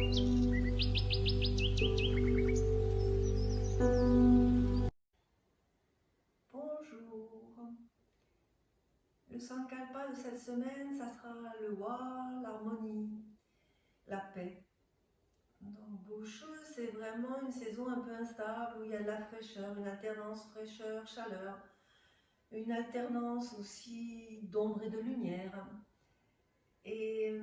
Bonjour. Le sankalpa de cette semaine, ça sera le wa, l'harmonie, la paix. Donc Boshu, c'est vraiment une saison un peu instable où il y a de la fraîcheur, une alternance fraîcheur-chaleur, une alternance aussi d'ombre et de lumière. Et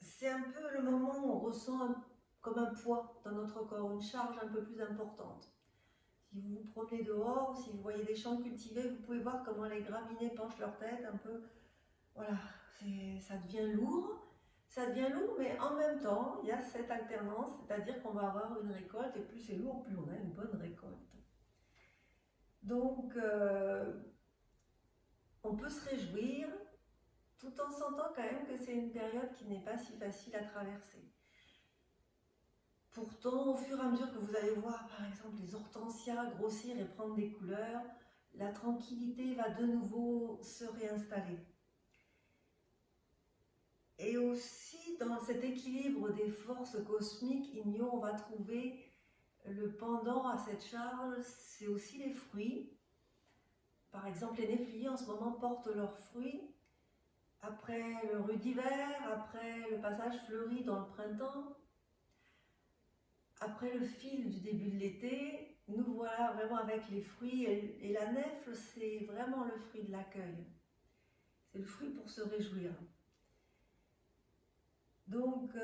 c'est un peu le moment où on ressent comme un poids dans notre corps, une charge un peu plus importante. Si vous vous promenez dehors, si vous voyez des champs cultivés, vous pouvez voir comment les graminées penchent leur tête un peu. Voilà, ça devient lourd. Ça devient lourd, mais en même temps, il y a cette alternance, c'est-à-dire qu'on va avoir une récolte, et plus c'est lourd, plus on a une bonne récolte. Donc, on peut se réjouir, tout en sentant quand même que c'est une période qui n'est pas si facile à traverser. Pourtant, au fur et à mesure que vous allez voir, par exemple, les hortensias grossir et prendre des couleurs, la tranquillité va de nouveau se réinstaller. Et aussi, dans cet équilibre des forces cosmiques, on va trouver le pendant à cette charge, c'est aussi les fruits. Par exemple, les néfliers en ce moment portent leurs fruits. Après le rudiver, après le passage fleuri dans le printemps, après le fil du début de l'été, nous voilà vraiment avec les fruits. Et la nèfle, c'est vraiment le fruit de l'accueil. C'est le fruit pour se réjouir. Donc,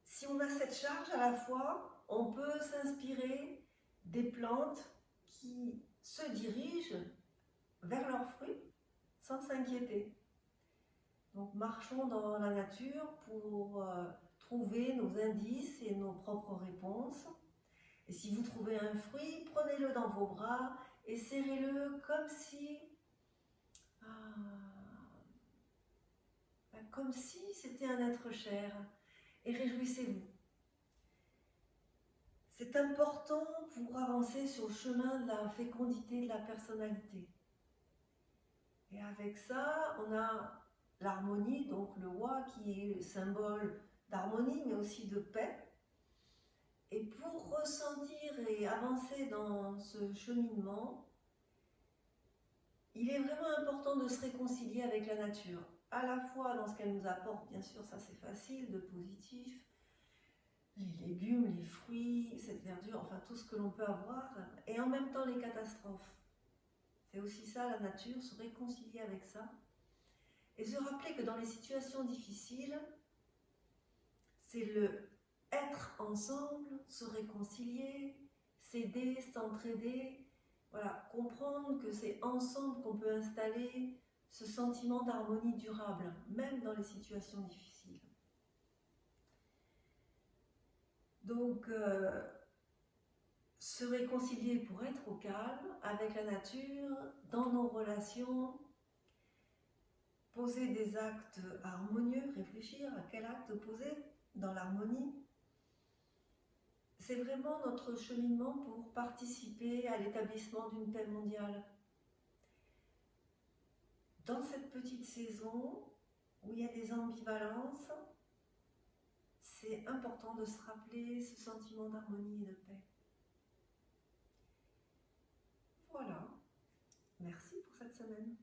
si on a cette charge à la fois, on peut s'inspirer des plantes qui se dirigent vers leurs fruits sans s'inquiéter. Donc marchons dans la nature pour trouver nos indices et nos propres réponses. Et si vous trouvez un fruit, prenez-le dans vos bras et serrez-le comme si c'était un être cher. Et réjouissez-vous. C'est important pour avancer sur le chemin de la fécondité de la personnalité. Et avec ça, on a l'harmonie, donc le wa qui est le symbole d'harmonie, mais aussi de paix. Et pour ressentir et avancer dans ce cheminement, il est vraiment important de se réconcilier avec la nature. À la fois dans ce qu'elle nous apporte, bien sûr, ça c'est facile, de positif, les légumes, les fruits, cette verdure, enfin tout ce que l'on peut avoir, et en même temps les catastrophes. C'est aussi ça, la nature, se réconcilier avec ça. Et se rappeler que dans les situations difficiles, c'est le être ensemble, se réconcilier, s'aider, s'entraider. Voilà, comprendre que c'est ensemble qu'on peut installer ce sentiment d'harmonie durable, même dans les situations difficiles. Donc, se réconcilier pour être au calme avec la nature, dans nos relations, poser des actes harmonieux, réfléchir à quel acte poser dans l'harmonie. C'est vraiment notre cheminement pour participer à l'établissement d'une paix mondiale. Dans cette petite saison où il y a des ambivalences, c'est important de se rappeler ce sentiment d'harmonie et de paix. Voilà, merci pour cette semaine.